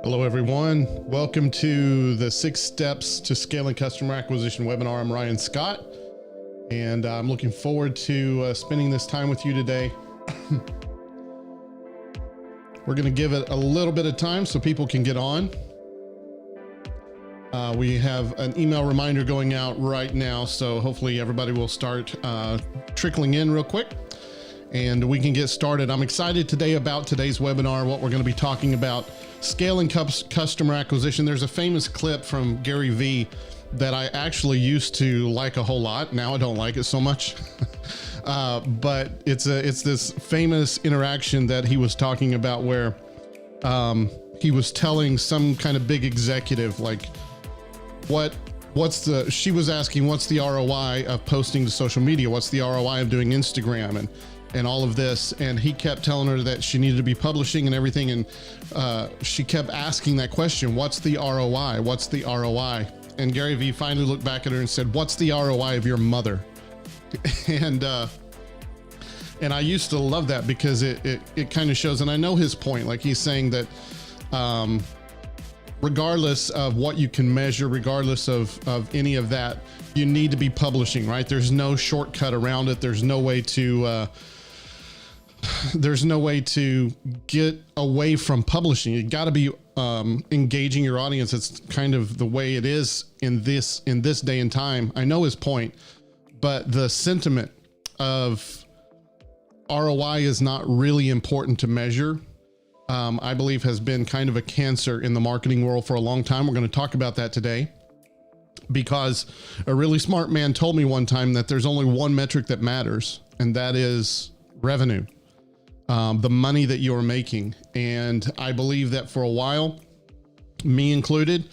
Hello, everyone. Welcome to the 6 Steps to Scaling Customer Acquisition webinar. I'm Ryan Scott, and I'm looking forward to spending this time with you today. We're going to give it a little bit of time so people can get on. We have an email reminder going out right now, so hopefully everybody will start trickling in real quick and we can get started. I'm excited today about today's webinar, what we're going to be talking about. Scaling customer acquisition. There's a famous clip from Gary Vee that I actually used to like a whole lot. Now I don't like it so much, but it's this famous interaction that he was talking about where he was telling some kind of big executive, like, she was asking, what's the ROI of posting to social media? What's the ROI of doing Instagram and all of this? And he kept telling her that she needed to be publishing and everything. And she kept asking that question, what's the ROI? What's the ROI? And Gary Vee finally looked back at her and said, what's the ROI of your mother? And I used to love that because it kind of shows, and I know his point, like he's saying that regardless of what you can measure, regardless of any of that, you need to be publishing, right? There's no shortcut around it. There's no way to get away from publishing. You got to be engaging your audience. It's kind of the way it is in this day and time. I know his point, but the sentiment of ROI is not really important to measure. I believe has been kind of a cancer in the marketing world for a long time. We're going to talk about that today because a really smart man told me one time that there's only one metric that matters, and that is revenue, the money that you're making. And I believe that for a while, me included,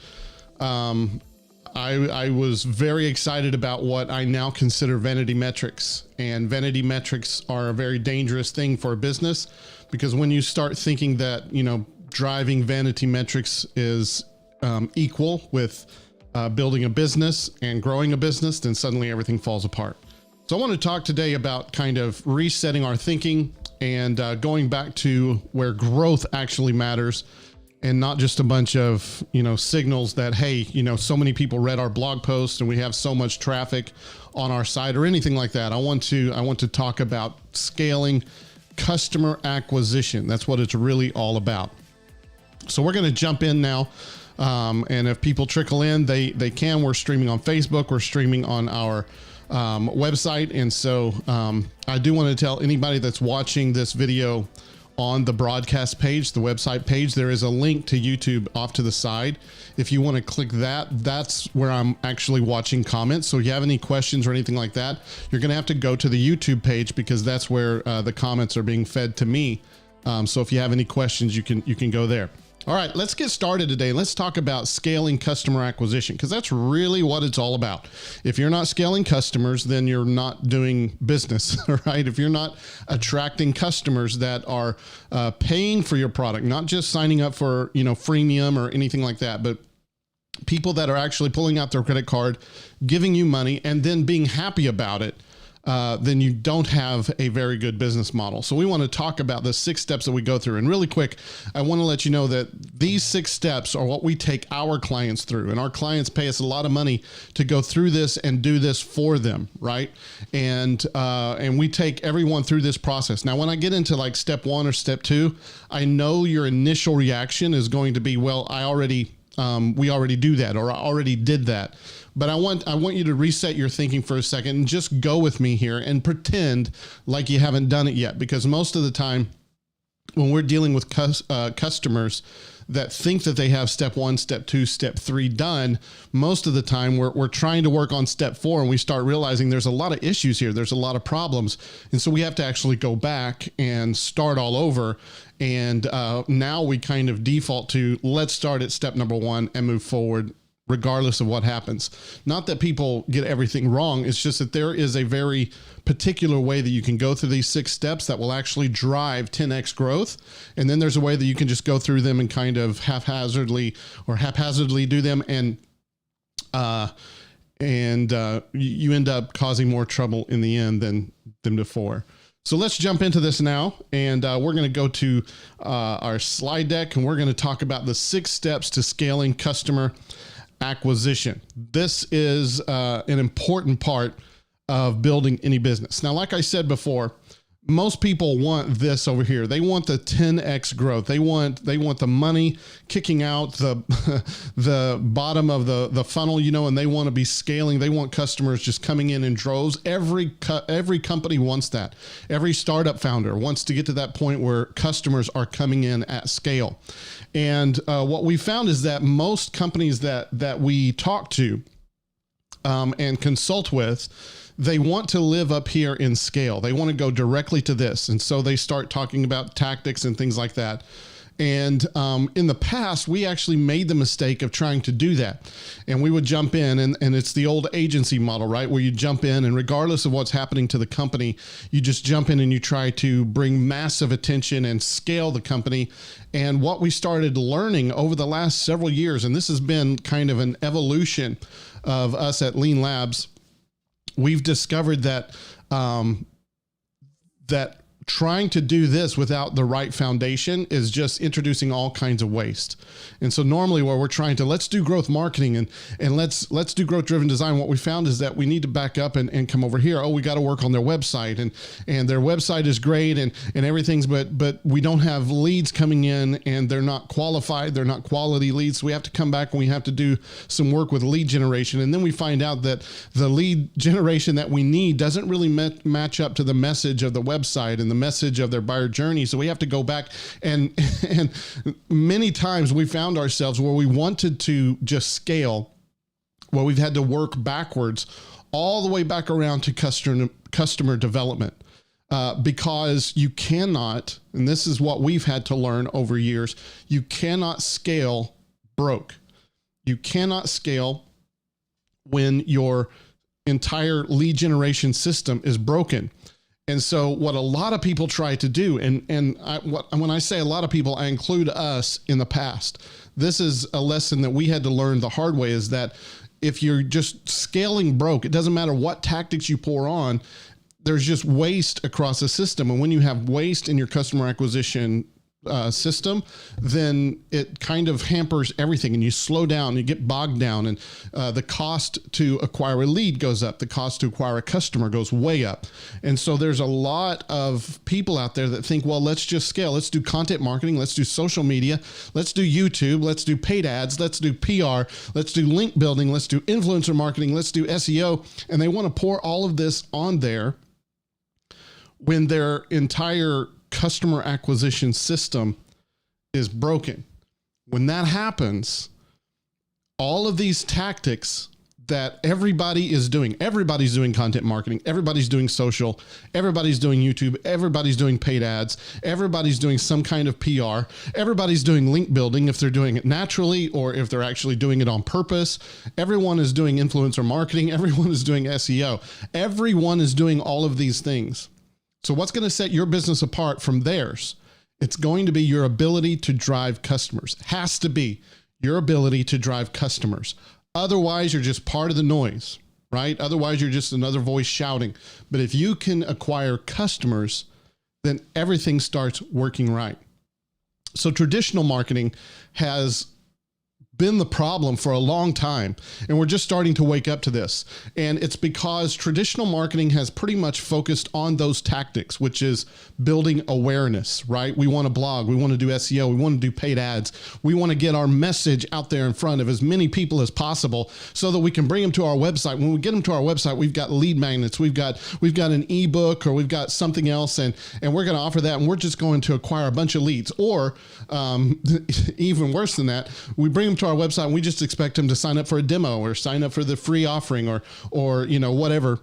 I was very excited about what I now consider vanity metrics, and vanity metrics are a very dangerous thing for a business, because when you start thinking that, driving vanity metrics is equal with building a business and growing a business, then suddenly everything falls apart. So I want to talk today about kind of resetting our thinking and going back to where growth actually matters, and not just a bunch of, signals that, hey, so many people read our blog post and we have so much traffic on our site or anything like that. I want to talk about scaling customer acquisition. That's what it's really all about. So we're going to jump in now. And if people trickle in, they can. We're streaming on Facebook. We're streaming on our website. And so I do want to tell anybody that's watching this video on the broadcast page, the website page, there is a link to YouTube off to the side. If you want to click that, that's where I'm actually watching comments. So if you have any questions or anything like that, you're going to have to go to the YouTube page, because that's where the comments are being fed to me. So if you have any questions, you can go there. All right, let's get started today. Let's talk about scaling customer acquisition, because that's really what it's all about. If you're not scaling customers, then you're not doing business, right? If you're not attracting customers that are paying for your product, not just signing up for, freemium or anything like that, but people that are actually pulling out their credit card, giving you money, and then being happy about it, then you don't have a very good business model. So we want to talk about the 6 steps that we go through. And really quick, I want to let you know that these 6 steps are what we take our clients through, and our clients pay us a lot of money to go through this and do this for them, right? And we take everyone through this process. Now, when I get into like step 1 or step 2, I know your initial reaction is going to be, well, we already do that, or I already did that. But I want you to reset your thinking for a second and just go with me here and pretend like you haven't done it yet. Because most of the time when we're dealing with customers that think that they have step 1, step 2, step 3 done, most of the time we're trying to work on step 4, and we start realizing there's a lot of issues here. There's a lot of problems. And so we have to actually go back and start all over. And now we kind of default to, let's start at step number 1 and move forward regardless of what happens. Not that people get everything wrong. It's just that there is a very particular way that you can go through these 6 steps that will actually drive 10x growth. And then there's a way that you can just go through them and kind of haphazardly do them, and you end up causing more trouble in the end than before. So let's jump into this now, and we're going to go to our slide deck, and we're going to talk about the 6 steps to scaling customer acquisition. This is an important part of building any business. Now, like I said before, most people want this over here. They want the 10x growth. They want the money kicking out the the bottom of the funnel, and they want to be scaling. They want customers just coming in droves. Every company wants that. Every startup founder wants to get to that point where customers are coming in at scale. And what we found is that most companies that we talk to and consult with, they want to live up here in scale. They want to go directly to this. And so they start talking about tactics and things like that. And in the past, we actually made the mistake of trying to do that. And we would jump in, and it's the old agency model, right? Where you jump in, and regardless of what's happening to the company, you just jump in and you try to bring massive attention and scale the company. And what we started learning over the last several years, and this has been kind of an evolution of us at Lean Labs, we've discovered that that trying to do this without the right foundation is just introducing all kinds of waste. And so normally where we're trying to, let's do growth marketing and let's do growth driven design, what we found is that we need to back up and come over here. Oh, we got to work on their website, and their website is great and everything's, but we don't have leads coming in, and they're not qualified. They're not quality leads. So we have to come back and we have to do some work with lead generation. And then we find out that the lead generation that we need doesn't really match up to the message of the website and the message of their buyer journey. So we have to go back, and many times we found ourselves where we wanted to just scale, where we've had to work backwards all the way back around to customer development, because you cannot, and this is what we've had to learn over years, you cannot scale broke. You cannot scale when your entire lead generation system is broken. And so what a lot of people try to do, when I say a lot of people, I include us in the past. This is a lesson that we had to learn the hard way, is that if you're just scaling broke, it doesn't matter what tactics you pour on, there's just waste across the system. And when you have waste in your customer acquisition system, then it kind of hampers everything, and you slow down, you get bogged down, and the cost to acquire a lead goes up. The cost to acquire a customer goes way up. And so there's a lot of people out there that think, well, let's just scale. Let's do content marketing. Let's do social media. Let's do YouTube. Let's do paid ads. Let's do PR. Let's do link building. Let's do influencer marketing. Let's do SEO. And they want to pour all of this on there when their entire customer acquisition system is broken. When that happens, all of these tactics that everybody's doing content marketing, everybody's doing social, everybody's doing YouTube, everybody's doing paid ads, everybody's doing some kind of PR, everybody's doing link building if they're doing it naturally or if they're actually doing it on purpose. Everyone is doing influencer marketing, everyone is doing SEO, everyone is doing all of these things. So what's going to set your business apart from theirs? It's going to be your ability to drive customers. It has to be your ability to drive customers. Otherwise, you're just part of the noise, right? Otherwise, you're just another voice shouting. But if you can acquire customers, then everything starts working right. So traditional marketing has been the problem for a long time, and we're just starting to wake up to this. And it's because traditional marketing has pretty much focused on those tactics, which is building awareness, right? We want to blog, we want to do SEO, we want to do paid ads, we want to get our message out there in front of as many people as possible so that we can bring them to our website. When we get them to our website, we've got lead magnets, we've got an ebook, or we've got something else, and we're going to offer that, and we're just going to acquire a bunch of leads. Or even worse than that, we bring them to our website and we just expect them to sign up for a demo or sign up for the free offering or whatever.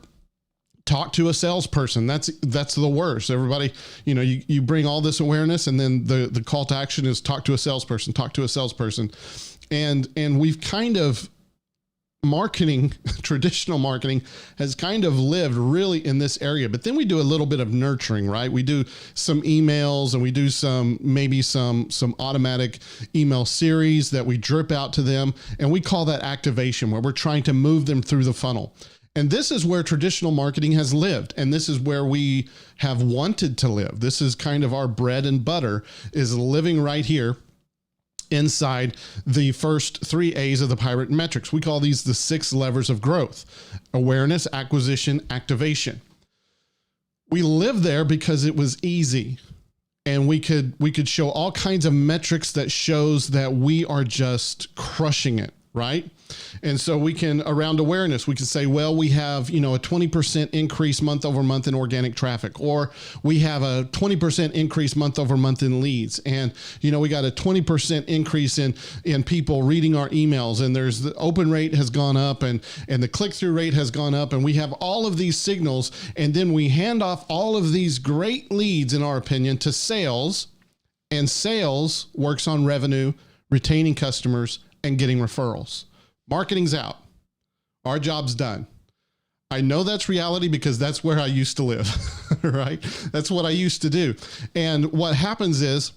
Talk to a salesperson. That's the worst. Everybody, you bring all this awareness, and then the call to action is talk to a salesperson, and we've kind of traditional marketing has kind of lived really in this area. But then we do a little bit of nurturing, right? We do some emails, and we do maybe some automatic email series that we drip out to them. And we call that activation, where we're trying to move them through the funnel. And this is where traditional marketing has lived. And this is where we have wanted to live. This is kind of our bread and butter, is living right here inside the first 3 A's of the Pirate metrics. We call these the 6 levers of growth: awareness, acquisition, activation. We live there because it was easy. And we could show all kinds of metrics that shows that we are just crushing it, right? And so we can, around awareness, we can say, well, we have, a 20% increase month over month in organic traffic, or we have a 20% increase month over month in leads. And, we got a 20% increase in people reading our emails, and there's the open rate has gone up, and the click-through rate has gone up, and we have all of these signals. And then we hand off all of these great leads, in our opinion, to sales, and sales works on revenue, retaining customers, and getting referrals. Marketing's out. Our job's done. I know that's reality because that's where I used to live, right? That's what I used to do. And what happens is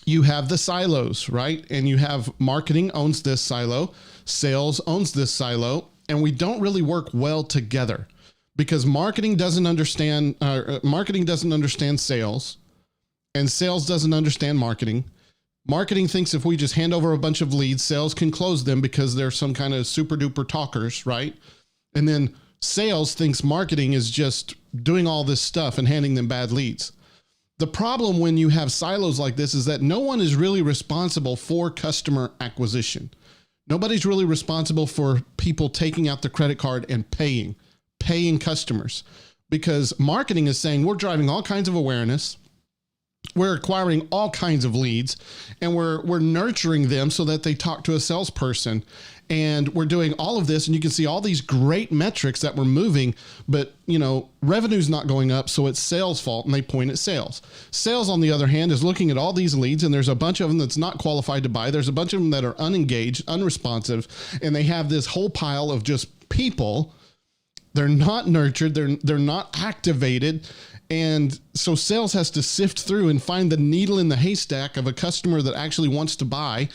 you have the silos, right? And you have marketing owns this silo, sales owns this silo, and we don't really work well together because marketing doesn't understand sales, and sales doesn't understand marketing. Marketing thinks if we just hand over a bunch of leads, sales can close them because they're some kind of super duper talkers, right? And then sales thinks marketing is just doing all this stuff and handing them bad leads. The problem when you have silos like this is that no one is really responsible for customer acquisition. Nobody's really responsible for people taking out the credit card and paying customers, because marketing is saying we're driving all kinds of awareness. We're acquiring all kinds of leads, and we're nurturing them so that they talk to a salesperson, and we're doing all of this. And you can see all these great metrics that we're moving, but revenue's not going up. So it's sales' fault, and they point at sales. Sales, on the other hand, is looking at all these leads, and there's a bunch of them that's not qualified to buy. There's a bunch of them that are unengaged, unresponsive, and they have this whole pile of just people. They're not nurtured. They're not activated. And so sales has to sift through and find the needle in the haystack of a customer that actually wants to buy.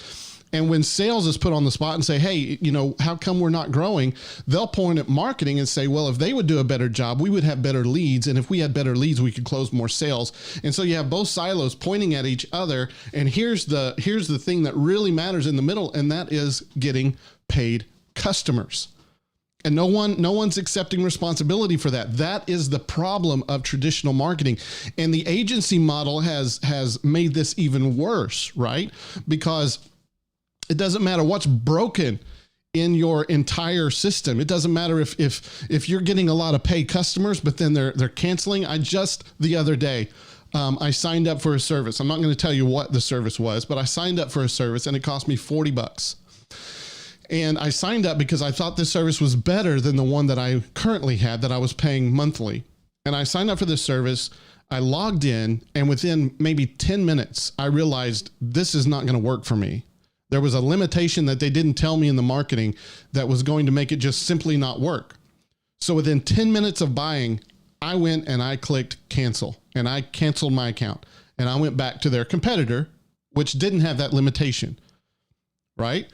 And when sales is put on the spot and say, hey, how come we're not growing? They'll point at marketing and say, well, if they would do a better job, we would have better leads. And if we had better leads, we could close more sales. And so you have both silos pointing at each other. And here's the thing that really matters in the middle, and that is getting paid customers. And no one's accepting responsibility for that. That is the problem of traditional marketing. And the agency model has made this even worse, right? Because it doesn't matter what's broken in your entire system. It doesn't matter if you're getting a lot of paid customers, but then they're canceling. The other day, I signed up for a service. I'm not going to tell you what the service was, but I signed up for a service and it cost me $40. And I signed up because I thought this service was better than the one that I currently had that I was paying monthly. And I signed up for this service. I logged in, and within maybe 10 minutes, I realized this is not going to work for me. There was a limitation that they didn't tell me in the marketing that was going to make it just simply not work. So within 10 minutes of buying, I went and I clicked cancel, and I canceled my account, and I went back to their competitor, which didn't have that limitation, right?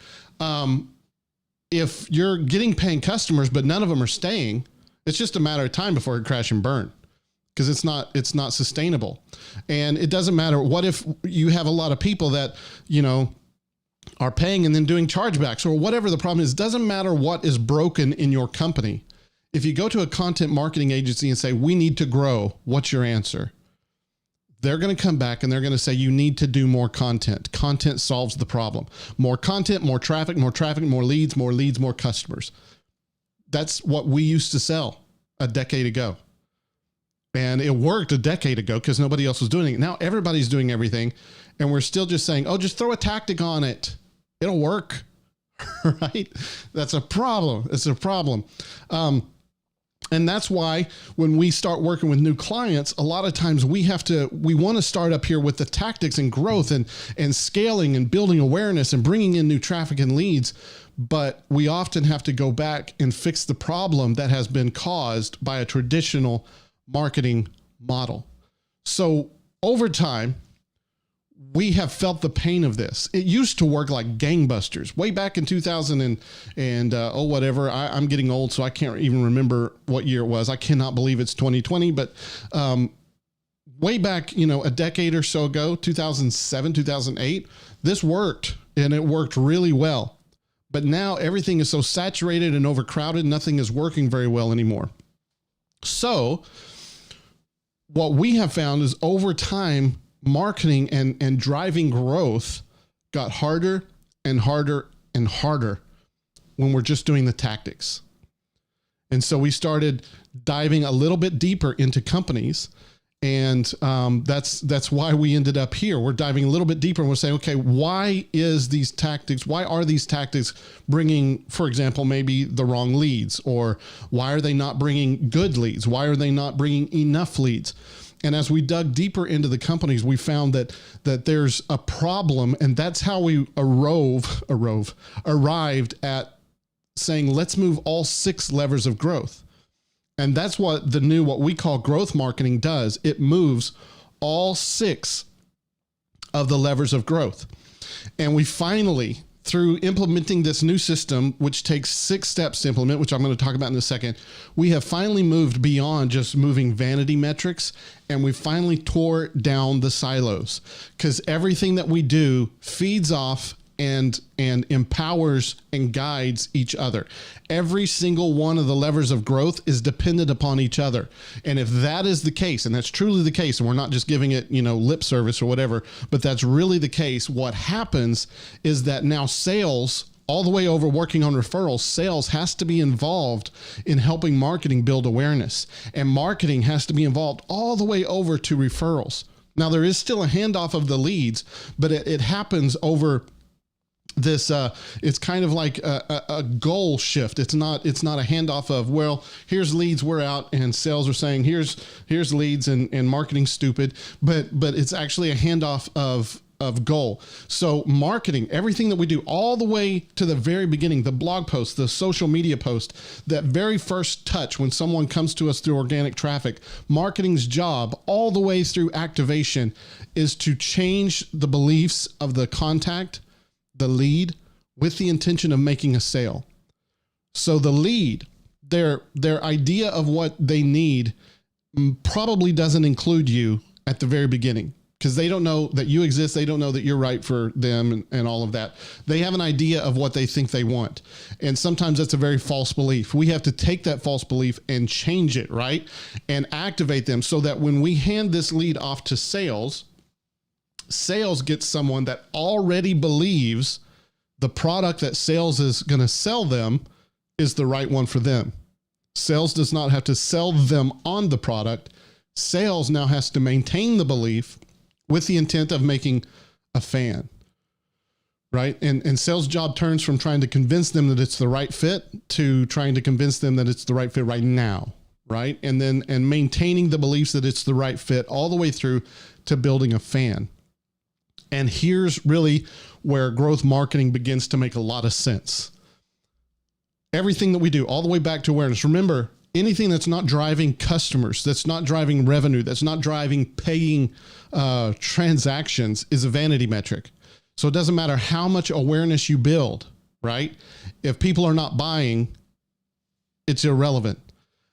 If you're getting paying customers, but none of them are staying, it's just a matter of time before it crash and burn, because it's not sustainable. And it doesn't matter. What if you have a lot of people that, are paying and then doing chargebacks or whatever the problem is? It doesn't matter what is broken in your company. If you go to a content marketing agency and say, we need to grow, what's your answer? They're going to come back and they're going to say, you need to do more content. Content solves the problem. More content, more traffic, more leads, more customers. That's what we used to sell a decade ago. And it worked a decade ago because nobody else was doing it. Now everybody's doing everything. And we're still just saying, oh, just throw a tactic on it. It'll work, right? That's a problem. It's a problem. And that's why when we start working with new clients, a lot of times we want to start up here with the tactics and growth and scaling and building awareness and bringing in new traffic and leads. But we often have to go back and fix the problem that has been caused by a traditional marketing model. So over time, we have felt the pain of this. It used to work like gangbusters way back in 2000 and whatever. I'm getting old, so I can't even remember what year it was. I cannot believe it's 2020, but way back, a decade or so ago, 2007, 2008, this worked, and it worked really well. But now everything is so saturated and overcrowded, nothing is working very well anymore. So what we have found is over time, marketing and driving growth got harder and harder and harder when we're just doing the tactics. And so we started diving a little bit deeper into companies. And that's why we ended up here. We're diving a little bit deeper and we're saying, okay, why are these tactics bringing, for example, maybe the wrong leads? Or why are they not bringing good leads? Why are they not bringing enough leads? And as we dug deeper into the companies, we found that there's a problem, and that's how we arrived at saying, let's move all 6 levers of growth. And that's what what we call growth marketing does. It moves all 6 of the levers of growth. And we finally, through implementing this new system, which takes 6 steps to implement, which I'm going to talk about in a second, we have finally moved beyond just moving vanity metrics, and we finally tore down the silos, because everything that we do feeds off and empowers and guides each other. Every single one of the levers of growth is dependent upon each other. And if that is the case, and that's truly the case, and we're not just giving it, lip service or whatever, but that's really the case, what happens is that now sales, all the way over working on referrals, sales has to be involved in helping marketing build awareness. And marketing has to be involved all the way over to referrals. Now, there is still a handoff of the leads, but it happens over this, it's kind of like a goal shift. It's not a handoff of, well, here's leads, we're out, and sales are saying, here's leads, and marketing's stupid, but it's actually a handoff of goal. So marketing, everything that we do all the way to the very beginning, the blog post, the social media post, that very first touch when someone comes to us through organic traffic, marketing's job all the way through activation is to change the beliefs of the contact, the lead, with the intention of making a sale. So the lead, their idea of what they need probably doesn't include you at the very beginning, because they don't know that you exist. They don't know that you're right for them and all of that. They have an idea of what they think they want. And sometimes that's a very false belief. We have to take that false belief and change it, right? And activate them so that when we hand this lead off to sales, sales gets someone that already believes the product that sales is going to sell them is the right one for them. Sales does not have to sell them on the product. Sales now has to maintain the belief with the intent of making a fan, right? And sales job turns from trying to convince them that it's the right fit to trying to convince them that it's the right fit right now, right? And maintaining the beliefs that it's the right fit all the way through to building a fan. And here's really where growth marketing begins to make a lot of sense. Everything that we do, all the way back to awareness. Remember, anything that's not driving customers, that's not driving revenue, that's not driving paying transactions is a vanity metric. So it doesn't matter how much awareness you build, right? If people are not buying, it's irrelevant.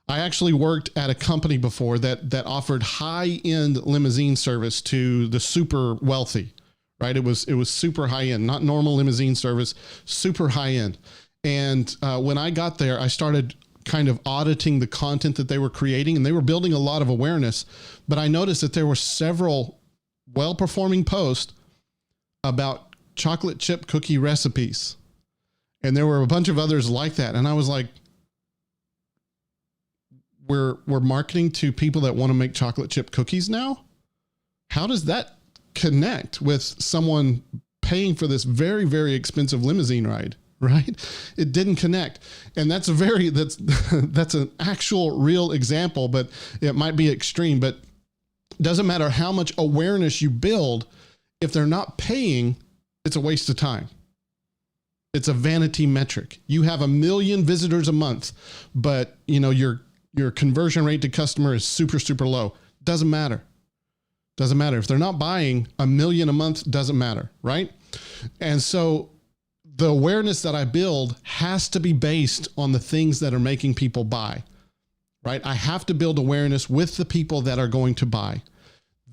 I actually worked at a company before that offered high-end limousine service to the super wealthy, right? It was super high-end, not normal limousine service, super high-end. And when I got there, I started kind of auditing the content that they were creating, and they were building a lot of awareness. But I noticed that there were several well-performing posts about chocolate chip cookie recipes. And there were a bunch of others like that. And I was like, we're marketing to people that want to make chocolate chip cookies now? How does that connect with someone paying for this very, very expensive limousine ride? Right? It didn't connect. And that's an actual real example, but it might be extreme, but it doesn't matter how much awareness you build. If they're not paying, it's a waste of time. It's a vanity metric. You have 1 million visitors a month, but your conversion rate to customer is super, super low. Doesn't matter. Doesn't matter. If they're not buying $1 million a month, doesn't matter, right? And so the awareness that I build has to be based on the things that are making people buy, right? I have to build awareness with the people that are going to buy.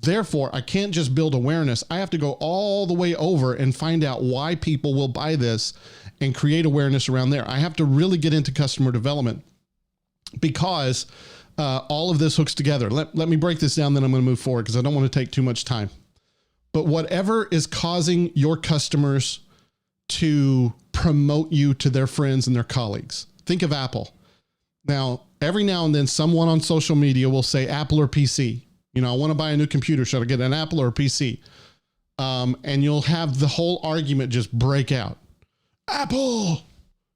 Therefore, I can't just build awareness. I have to go all the way over and find out why people will buy this and create awareness around there. I have to really get into customer development because all of this hooks together. Let me break this down, then I'm going to move forward because I don't want to take too much time. But whatever is causing your customers to promote you to their friends and their colleagues. Think of Apple. Now, every now and then someone on social media will say Apple or PC. You know, I want to buy a new computer. Should I get an Apple or a PC? And you'll have the whole argument just break out. Apple,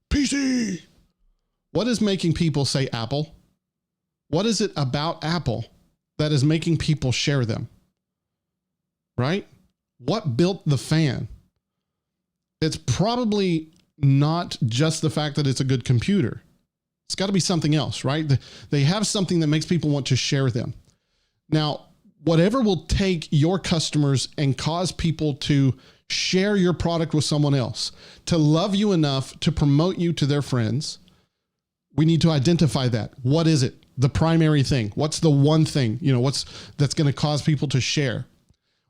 PC. What is making people say Apple? What is it about Apple that is making people share them? Right? What built the fan? It's probably not just the fact that it's a good computer. It's got to be something else, right? They have something that makes people want to share them. Now, whatever will take your customers and cause people to share your product with someone else, to love you enough to promote you to their friends, we need to identify that. What is it? The primary thing. What's the one thing, that's going to cause people to share?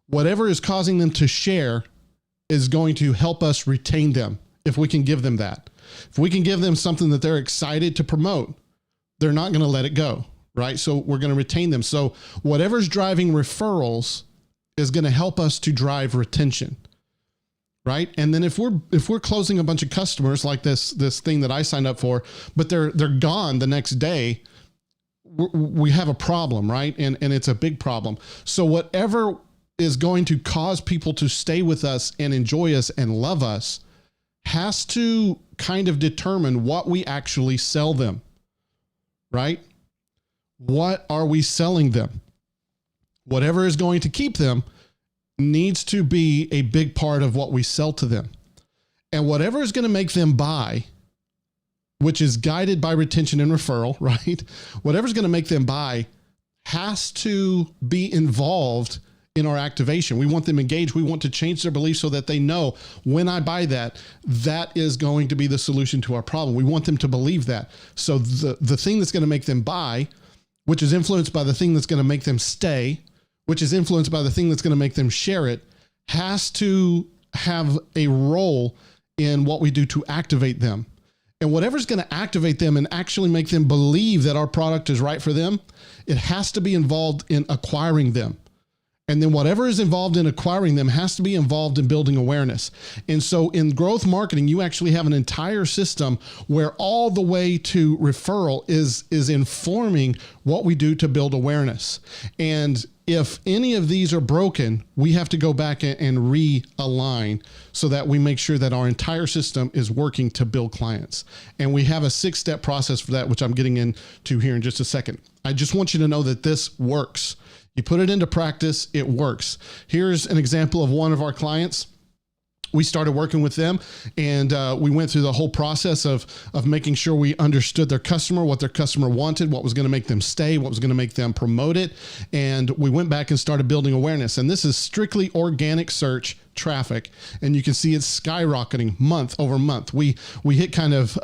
Whatever is causing them to share is going to help us retain them if we can give them that. If we can give them something that they're excited to promote, they're not going to let it go, right? So we're going to retain them. So whatever's driving referrals is going to help us to drive retention, right? And then if we're closing a bunch of customers like this thing that I signed up for, but they're gone the next day, we have a problem, right? And it's a big problem. So whatever is going to cause people to stay with us and enjoy us and love us has to kind of determine what we actually sell them, right? What are we selling them? Whatever is going to keep them needs to be a big part of what we sell to them. And whatever is going to make them buy, which is guided by retention and referral, right? Whatever's going to make them buy has to be involved in our activation. We want them engaged. We want to change their beliefs so that they know when I buy that, that is going to be the solution to our problem. We want them to believe that. So the thing that's going to make them buy, which is influenced by the thing that's going to make them stay, which is influenced by the thing that's going to make them share it, has to have a role in what we do to activate them. And whatever's going to activate them and actually make them believe that our product is right for them, it has to be involved in acquiring them. And then whatever is involved in acquiring them has to be involved in building awareness. And so in growth marketing, you actually have an entire system where all the way to referral is informing what we do to build awareness. And if any of these are broken, we have to go back and realign so that we make sure that our entire system is working to build clients. And we have a 6-step process for that, which I'm getting into here in just a second. I just want you to know that this works. You put it into practice, it works. Here's an example of one of our clients. We started working with them and we went through the whole process of making sure we understood their customer, what their customer wanted, what was going to make them stay, what was going to make them promote it. And we went back and started building awareness. And this is strictly organic search traffic. And you can see it's skyrocketing month over month. We hit kind of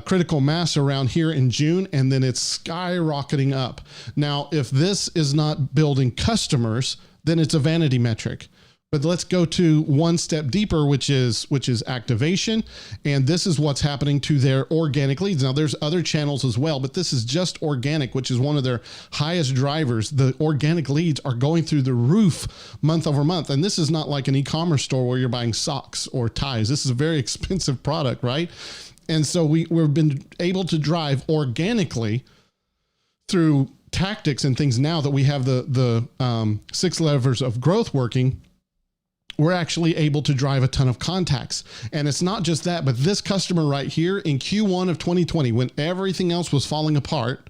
critical mass around here in June, and then it's skyrocketing up. Now, if this is not building customers, then it's a vanity metric. But let's go to one step deeper, which is activation. And this is what's happening to their organic leads. Now there's other channels as well, but this is just organic, which is one of their highest drivers. The organic leads are going through the roof month over month. And this is not like an e-commerce store where you're buying socks or ties. This is a very expensive product, right? And so we've been able to drive organically through tactics and things. Now that we have the 6 levers of growth working, we're actually able to drive a ton of contacts. And it's not just that, but this customer right here in Q1 of 2020, when everything else was falling apart,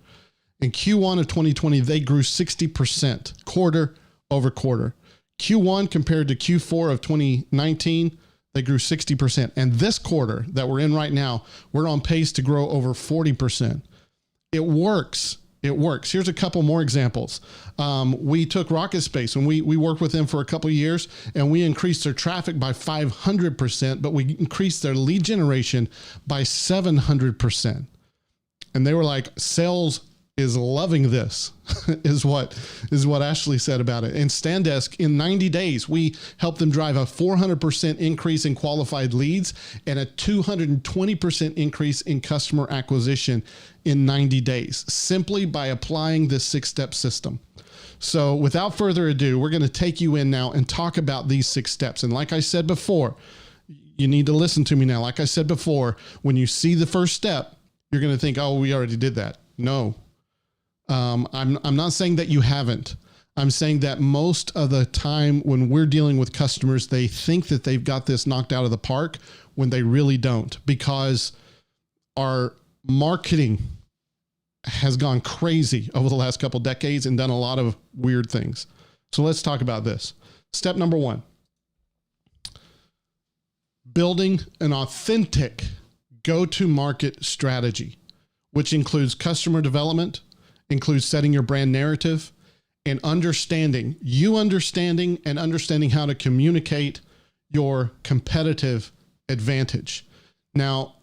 in Q1 of 2020, they grew 60% quarter over quarter. Q1 compared to Q4 of 2019, they grew 60%. And this quarter that we're in right now, we're on pace to grow over 40%. It works. It works. Here's a couple more examples. We took Rocket Space and we worked with them for a couple of years, and we increased their traffic by 500%, but we increased their lead generation by 700%. And they were like, sales is loving this, is what Ashley said about it. And Standesk, in 90 days, we helped them drive a 400% increase in qualified leads and a 220% increase in customer acquisition in 90 days, simply by applying this 6-step system. So without further ado, we're going to take you in now and talk about these 6 steps. And like I said before, you need to listen to me now. Like I said before, when you see the first step, you're going to think, oh, we already did that. No. I'm not saying that you haven't. I'm saying that most of the time when we're dealing with customers, they think that they've got this knocked out of the park when they really don't, because our marketing has gone crazy over the last couple of decades and done a lot of weird things. So let's talk about this. Step number 1, building an authentic go-to-market strategy, which includes customer development, includes setting your brand narrative, and understanding how to communicate your competitive advantage. Now,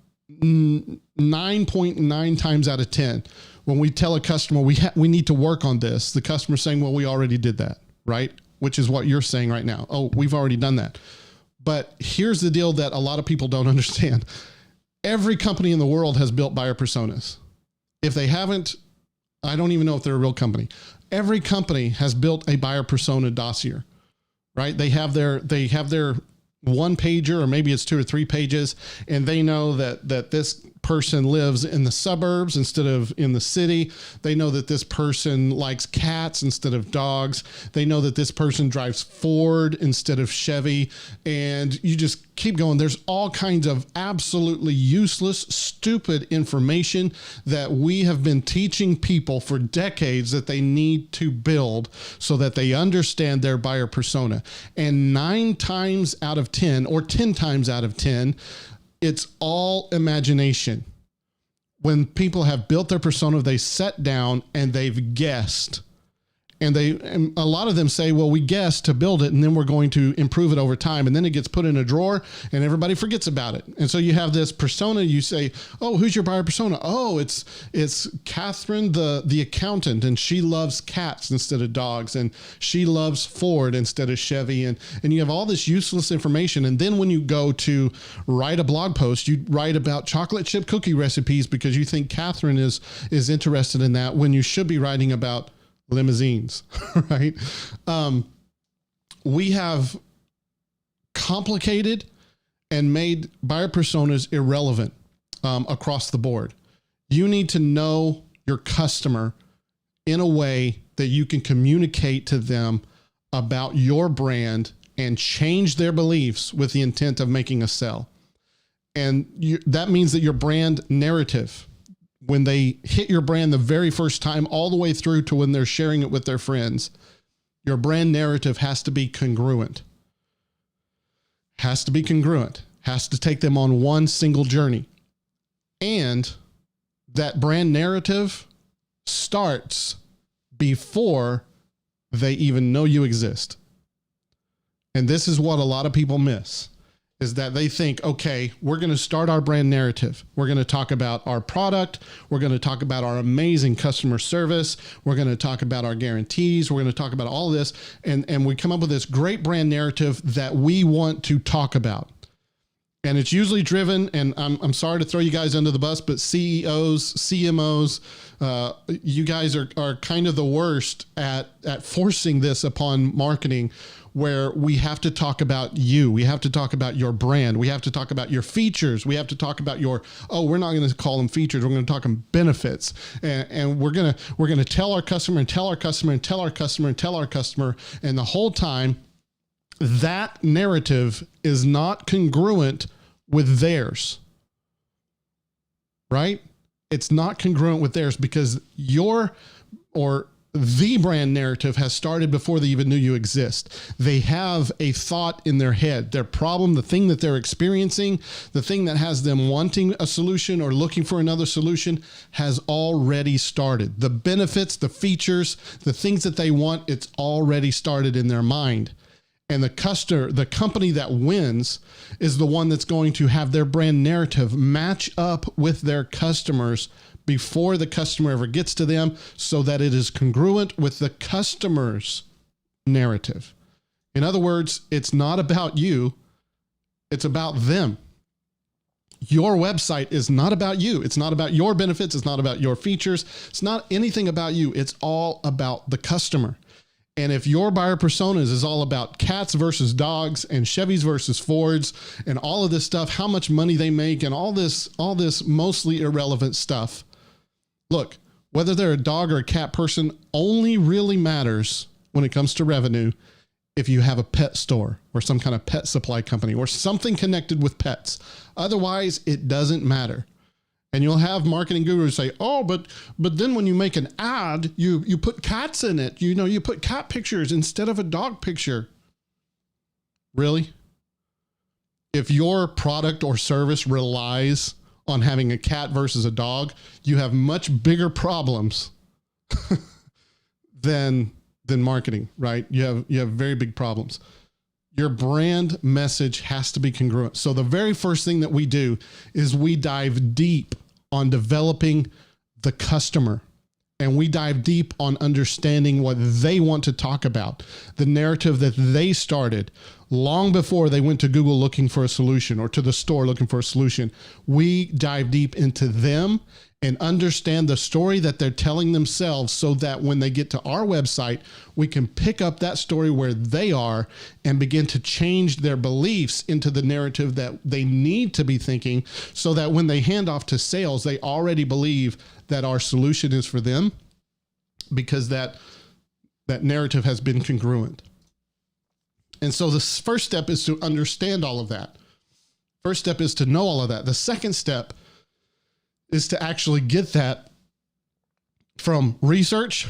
9.9 times out of 10, when we tell a customer we need to work on this, the customer's saying, well, we already did that, right? Which is what you're saying right now. Oh, we've already done that. But here's the deal that a lot of people don't understand. Every company in the world has built buyer personas. If they haven't, I don't even know if they're a real company. Every company has built a buyer persona dossier, right? They have their one pager, or maybe it's 2 or 3 pages, and they know that this person lives in the suburbs instead of in the city. They know that this person likes cats instead of dogs. They know that this person drives Ford instead of Chevy. And you just keep going. There's all kinds of absolutely useless, stupid information that we have been teaching people for decades that they need to build so that they understand their buyer persona. And 9 times out of 10, or 10 times out of 10, it's all imagination. When people have built their persona, they sat down and they've guessed. And a lot of them say, well, we guessed to build it and then we're going to improve it over time. And then it gets put in a drawer and everybody forgets about it. And so you have this persona, you say, oh, who's your buyer persona? Oh, it's Catherine, the accountant, and she loves cats instead of dogs. And she loves Ford instead of Chevy. And you have all this useless information. And then when you go to write a blog post, you write about chocolate chip cookie recipes because you think Catherine is interested in that, when you should be writing about limousines, right? We have complicated and made buyer personas irrelevant across the board. You need to know your customer in a way that you can communicate to them about your brand and change their beliefs with the intent of making a sale. And that means that your brand narrative, when they hit your brand the very first time, all the way through to when they're sharing it with their friends, your brand narrative has to be congruent. Has to be congruent. Has to take them on one single journey. And that brand narrative starts before they even know you exist. And this is what a lot of people miss, is that they think, okay, we're going to start our brand narrative. We're going to talk about our product. We're going to talk about our amazing customer service. We're going to talk about our guarantees. We're going to talk about all of this. And we come up with this great brand narrative that we want to talk about. And it's usually driven, and I'm sorry to throw you guys under the bus, but CEOs, CMOs, you guys are kind of the worst at forcing this upon marketing, where we have to talk about you. We have to talk about your brand. We have to talk about your features. We have to talk about we're not going to call them features. We're going to talk them benefits. And we're going to tell our customer and tell our customer and tell our customer and tell our customer. And the whole time, that narrative is not congruent with theirs, right? It's not congruent with theirs, because the brand narrative has started before they even knew you exist. They have a thought in their head, their problem, the thing that they're experiencing, the thing that has them wanting a solution or looking for another solution has already started. The benefits, the features, the things that they want, it's already started in their mind. And the company that wins is the one that's going to have their brand narrative match up with their customers before the customer ever gets to them, so that it is congruent with the customer's narrative. In other words, it's not about you, it's about them. Your website is not about you. It's not about your benefits. It's not about your features. It's not anything about you. It's all about the customer. And if your buyer personas is all about cats versus dogs and Chevys versus Fords and all of this stuff, how much money they make and all this mostly irrelevant stuff. Look, whether they're a dog or a cat person only really matters when it comes to revenue if you have a pet store or some kind of pet supply company or something connected with pets. Otherwise, it doesn't matter. And you'll have marketing gurus say, oh, but then when you make an ad, you put cats in it. You put cat pictures instead of a dog picture. Really? If your product or service relies on having a cat versus a dog, you have much bigger problems than marketing, right? You have very big problems. Your brand message has to be congruent. So the very first thing that we do is we dive deep on developing the customer, and we dive deep on understanding what they want to talk about, the narrative that they started long before they went to Google looking for a solution or to the store looking for a solution. We dive deep into them and understand the story that they're telling themselves, so that when they get to our website, we can pick up that story where they are and begin to change their beliefs into the narrative that they need to be thinking, so that when they hand off to sales, they already believe that our solution is for them, because that narrative has been congruent. And so the first step is to understand all of that. First step is to know all of that. The second step is to actually get that from research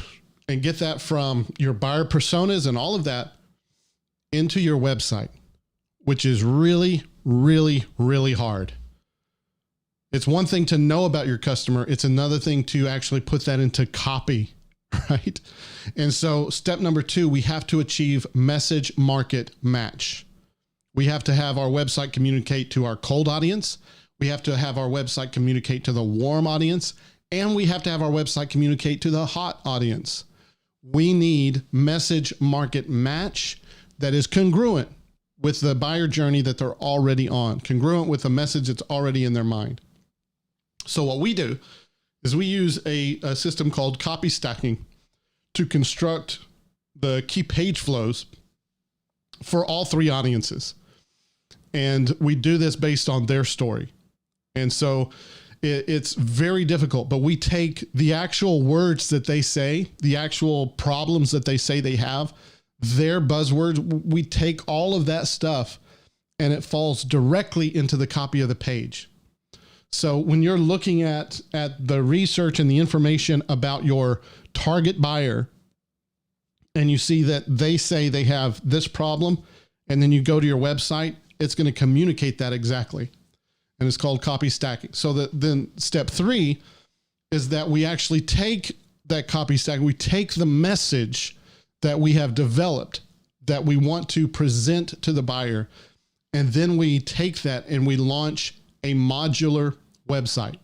and get that from your buyer personas and all of that into your website, which is really, really, really hard. It's one thing to know about your customer. It's another thing to actually put that into copy, right? And so step number 2, we have to achieve message market match. We have to have our website communicate to our cold audience. We have to have our website communicate to the warm audience, and we have to have our website communicate to the hot audience. We need message market match that is congruent with the buyer journey that they're already on, congruent with the message that's already in their mind. So what we do is we use a system called copy stacking to construct the key page flows for all 3 audiences. And we do this based on their story. And so it's very difficult, but we take the actual words that they say, the actual problems that they say they have, their buzzwords, we take all of that stuff and it falls directly into the copy of the page. So when you're looking at the research and the information about your target buyer, and you see that they say they have this problem, and then you go to your website, it's going to communicate that exactly. And it's called copy stacking. So then step 3 is that we actually take that copy stack. We take the message that we have developed that we want to present to the buyer. And then we take that and we launch a modular website.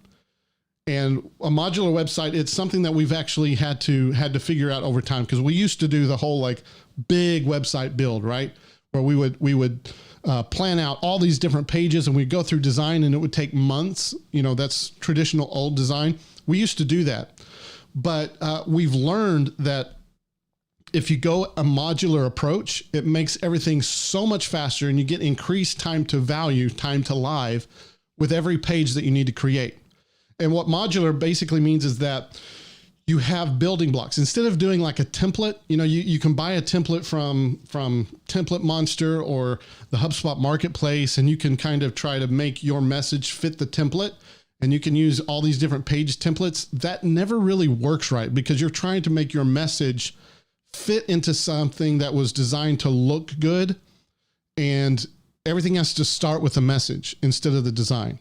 And a modular website, it's something that we've actually had to figure out over time, because we used to do the whole big website build, right? Where we would plan out all these different pages and we'd go through design and it would take months. That's traditional old design. We used to do that, but we've learned that if you go a modular approach, it makes everything so much faster and you get increased time to value, time to live with every page that you need to create. And what modular basically means is that you have building blocks. Instead of doing like a template, you can buy a template from Template Monster or the HubSpot marketplace, and you can kind of try to make your message fit the template. and you can use all these different page templates, that never really works right because you're trying to make your message fit into something that was designed to look good, and everything has to start with a message instead of the design.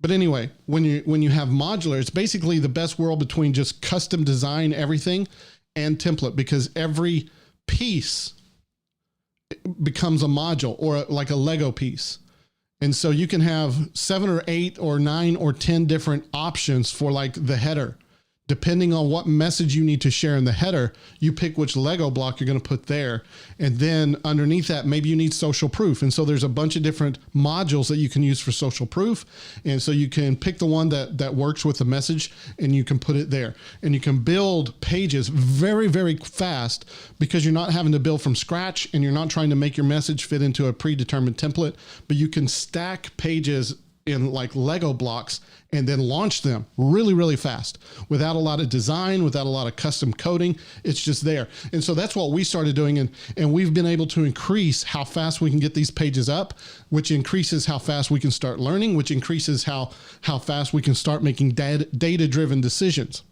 But anyway, when you have modular, it's basically the best world between just custom design everything and template, because every piece becomes a module or like a Lego piece. And so you can have 7 or 8 or 9 or 10 different options for like the header. Depending on what message you need to share in the header, you pick which Lego block you're going to put there. And then underneath that, maybe you need social proof. And so there's a bunch of different modules that you can use for social proof. And so you can pick the one that works with the message and you can put it there. And you can build pages very, very fast because you're not having to build from scratch and you're not trying to make your message fit into a predetermined template, but you can stack pages in like Lego blocks and then launch them really, really fast without a lot of design, without a lot of custom coding. It's just there. And so that's what we started doing. And we've been able to increase how fast we can get these pages up, which increases how fast we can start learning, which increases how fast we can start making data-driven decisions.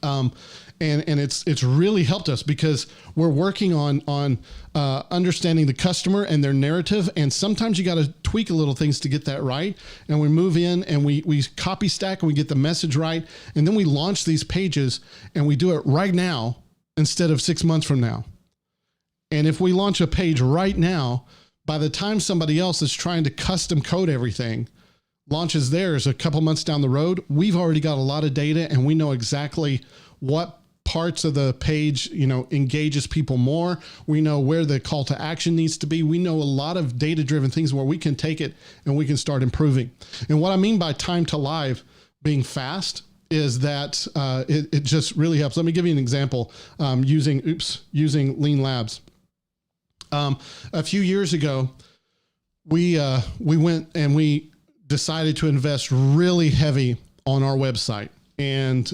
And it's really helped us because we're working on understanding the customer and their narrative. And sometimes you got to tweak a little things to get that right. And we move in and we copy stack and we get the message right. And then we launch these pages and we do it right now instead of 6 months from now. And if we launch a page right now, by the time somebody else is trying to custom code everything, launches theirs a couple months down the road, we've already got a lot of data and we know exactly what parts of the page, engages people more. We know where the call to action needs to be. We know a lot of data-driven things where we can take it and we can start improving. And what I mean by time to live being fast is that it just really helps. Let me give you an example using Lean Labs. A few years ago, we went and we decided to invest really heavy on our website. And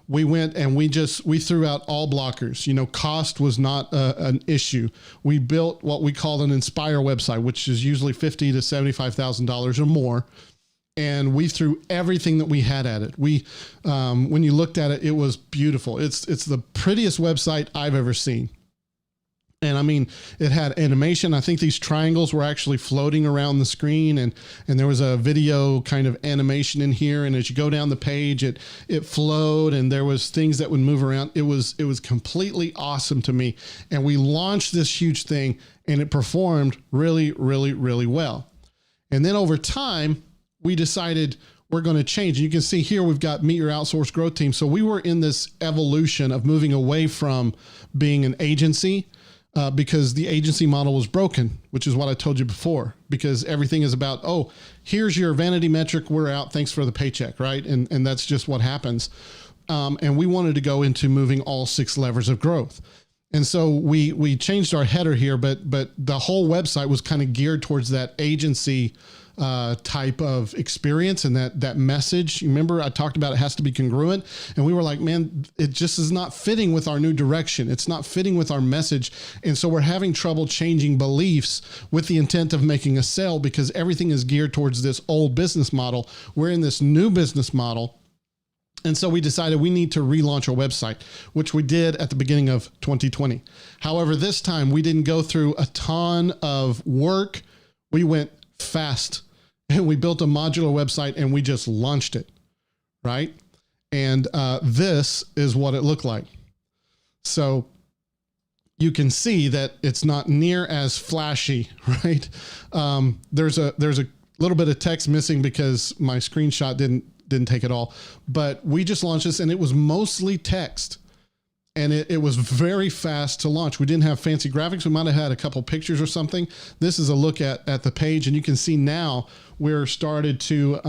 we went and we threw out all blockers. Cost was not an issue. We built what we called an Inspire website, which is usually $50,000 to $75,000 or more. And we threw everything that we had at it. When you looked at it, it was beautiful. It's the prettiest website I've ever seen. And I mean, it had animation. I think these triangles were actually floating around the screen, and there was a video kind of animation in here. And as you go down the page, it flowed, and there was things that would move around. It was completely awesome to me. And we launched this huge thing, and it performed really, really, really well. And then over time, we decided we're going to change. And you can see here, we've got Meet Your Outsourced Growth Team. So we were in this evolution of moving away from being an agency because the agency model was broken, which is what I told you before, because everything is about, oh, here's your vanity metric. We're out. Thanks for the paycheck. Right. And that's just what happens. And we wanted to go into moving all 6 levers of growth. And so we changed our header here, but the whole website was kind of geared towards that agency type of experience and that message. You remember I talked about it has to be congruent, and we were like, man, it just is not fitting with our new direction. It's not fitting with our message. And so we're having trouble changing beliefs with the intent of making a sale because everything is geared towards this old business model. We're in this new business model. And so we decided we need to relaunch our website, which we did at the beginning of 2020. However, this time we didn't go through a ton of work. We went fast and we built a modular website and we just launched it, right? And this is what it looked like. So you can see that it's not near as flashy, right? There's a little bit of text missing because my screenshot didn't take it all, but we just launched this and it was mostly text. And it was very fast to launch. We didn't have fancy graphics. We might have had a couple pictures or something. This is a look at the page, and you can see now we started to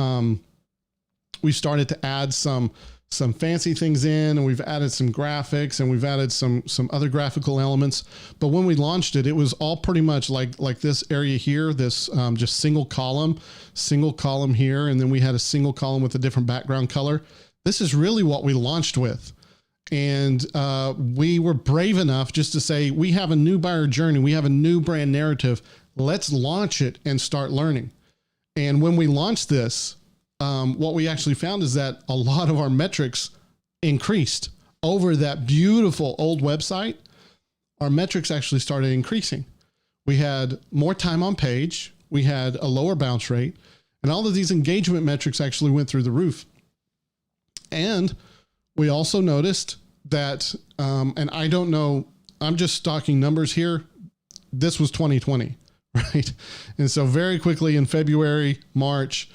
add some fancy things in, and we've added some graphics, and we've added some other graphical elements. But when we launched it, it was all pretty much like this area here, this just single column here, and then we had a single column with a different background color. This is really what we launched with. And we were brave enough just to say, we have a new buyer journey. We have a new brand narrative. Let's launch it and start learning. And when we launched this, what we actually found is that a lot of our metrics increased over that beautiful old website. Our metrics actually started increasing. We had more time on page. We had a lower bounce rate, and all of these engagement metrics actually went through the roof. And we also noticed that, and I don't know, I'm just stocking numbers here. This was 2020, right? And so very quickly in February, March,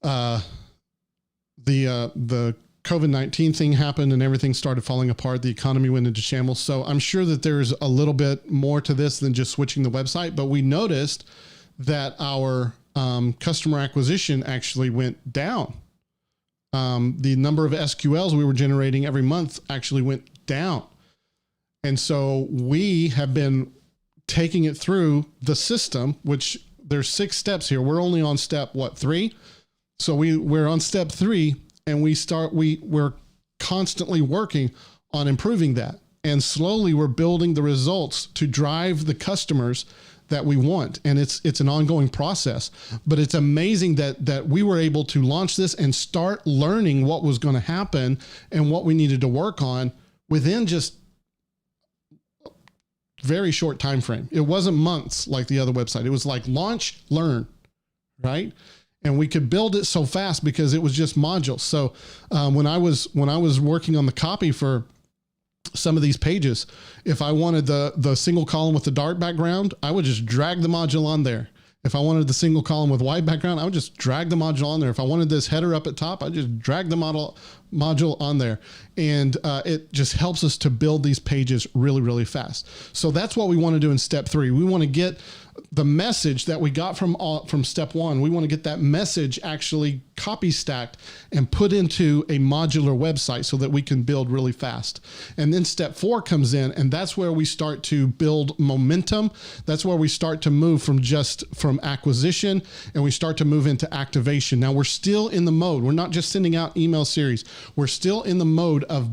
the COVID-19 thing happened and everything started falling apart. The economy went into shambles. So I'm sure that there's a little bit more to this than just switching the website, but we noticed that our customer acquisition actually went down. The number of SQLs we were generating every month actually went down. And so we have been taking it through the system, which there's 6 steps here. We're only on step, 3? So we're on step 3, and we're constantly working on improving that. And slowly we're building the results to drive the customers that we want. And it's an ongoing process, but it's amazing that we were able to launch this and start learning what was going to happen and what we needed to work on within just very short time frame. It wasn't months like the other website. It was like launch, learn, right? And we could build it so fast because it was just modules. So when I was working on the copy for some of these pages, if I wanted the single column with the dark background, I would just drag the module on there. If I wanted the single column with white background, I would just drag the module on there. If I wanted this header up at top, I just drag the module on there. And it just helps us to build these pages really, really fast. So that's what we want to do in step 3. We want to get the message that we got from step 1. We want to get that message actually copy stacked and put into a modular website so that we can build really fast. And then step 4 comes in, and that's where we start to build momentum. That's where we start to move from acquisition, and we start to move into activation. Now we're still in the mode. We're not just sending out email series. We're still in the mode of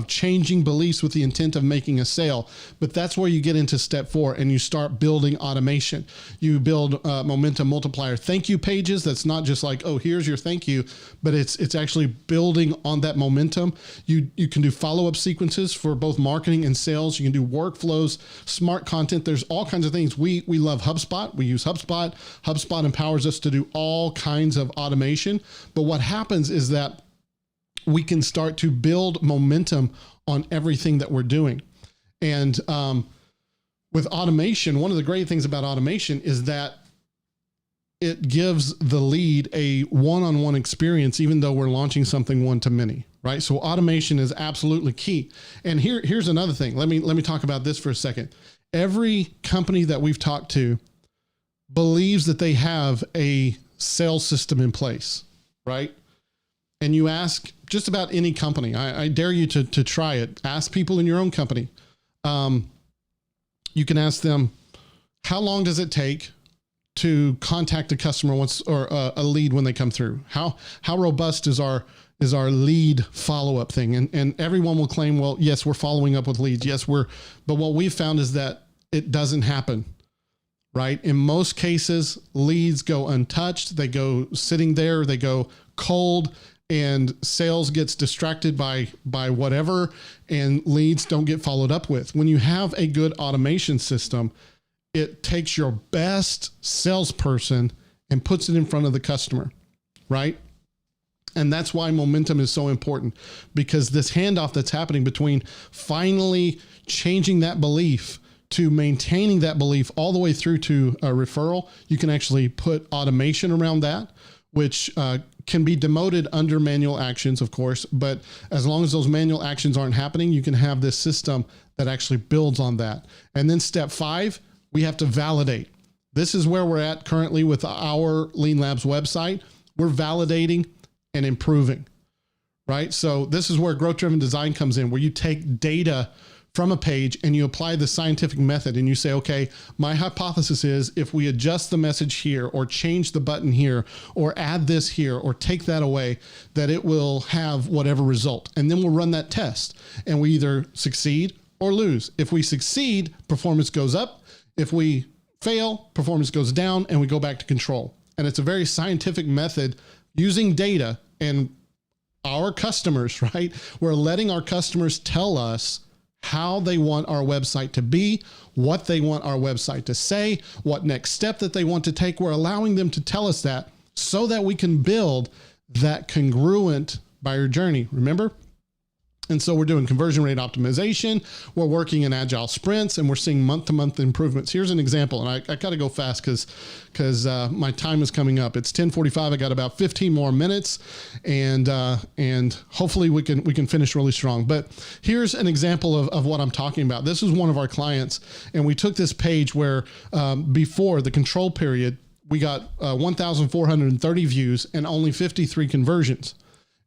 changing beliefs with the intent of making a sale. But that's where you get into step 4 and you start building automation. You build momentum multiplier thank you pages. That's not just like, oh, here's your thank you, but it's actually building on that momentum. You can do follow-up sequences for both marketing and sales. You can do workflows, smart content. There's all kinds of things. We love HubSpot. We use HubSpot. HubSpot empowers us to do all kinds of automation. But what happens is that we can start to build momentum on everything that we're doing. And with automation, one of the great things about automation is that it gives the lead a one-on-one experience, even though we're launching something one-to-many, right? So automation is absolutely key. And here's another thing. Let me talk about this for a second. Every company that we've talked to believes that they have a sales system in place, right? And you ask just about any company, I dare you to try it. Ask people in your own company. You can ask them, how long does it take to contact a customer once, or a lead when they come through? How robust is our lead follow-up thing? And everyone will claim, well, yes, we're following up with leads. Yes, but what we've found is that it doesn't happen, right? In most cases, leads go untouched. They go sitting there, they go cold, and sales gets distracted by whatever, and leads don't get followed up with. When you have a good automation system, it takes your best salesperson and puts it in front of the customer, right? And that's why momentum is so important, because this handoff that's happening between finally changing that belief to maintaining that belief all the way through to a referral, you can actually put automation around that, which can be demoted under manual actions, of course, but as long as those manual actions aren't happening, you can have this system that actually builds on that. And then step 5, we have to validate. This is where we're at currently with our Lean Labs website. We're validating and improving, right? So this is where growth-driven design comes in, where you take data from a page and you apply the scientific method and you say, okay, my hypothesis is if we adjust the message here or change the button here or add this here or take that away, that it will have whatever result. And then we'll run that test and we either succeed or lose. If we succeed, performance goes up. If we fail, performance goes down and we go back to control. And it's a very scientific method using data and our customers, right? We're letting our customers tell us how they want our website to be, what they want our website to say, what next step that they want to take. We're allowing them to tell us that so that we can build that congruent buyer journey. Remember? And so we're doing conversion rate optimization. We're working in agile sprints, and we're seeing month-to-month improvements. Here's an example, and I got to go fast because my time is coming up. It's 10:45. I got about 15 more minutes, and hopefully we can finish really strong. But here's an example of what I'm talking about. This is one of our clients, and we took this page where before the control period, we got 1,430 views and only 53 conversions.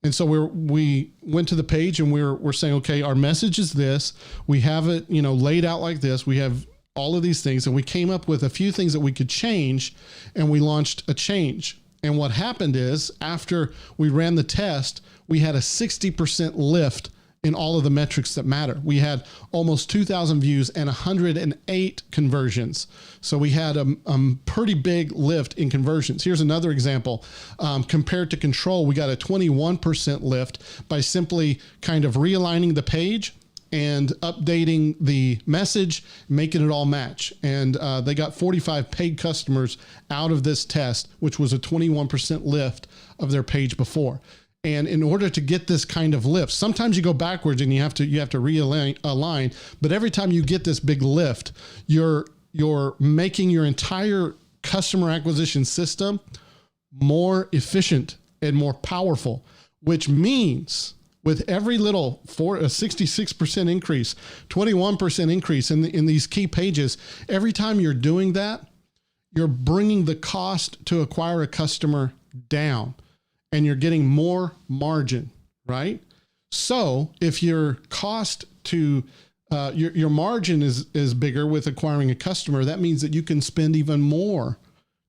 And so we went to the page and we're saying, okay, our message is this. We have it, laid out like this. We have all of these things, and we came up with a few things that we could change, and we launched a change. And what happened is, after we ran the test, we had a 60% lift in all of the metrics that matter. We had almost 2,000 views and 108 conversions. So we had a pretty big lift in conversions. Here's another example. Compared to control, we got a 21% lift by simply kind of realigning the page and updating the message, making it all match. And they got 45 paid customers out of this test, which was a 21% lift of their page before. And in order to get this kind of lift, sometimes you go backwards and you have to realign, but every time you get this big lift, you're making your entire customer acquisition system more efficient and more powerful, which means with every little a 66% increase, 21% increase in these key pages, every time you're doing that, you're bringing the cost to acquire a customer down. And you're getting more margin, right? So if your cost to, your margin is bigger with acquiring a customer, that means that you can spend even more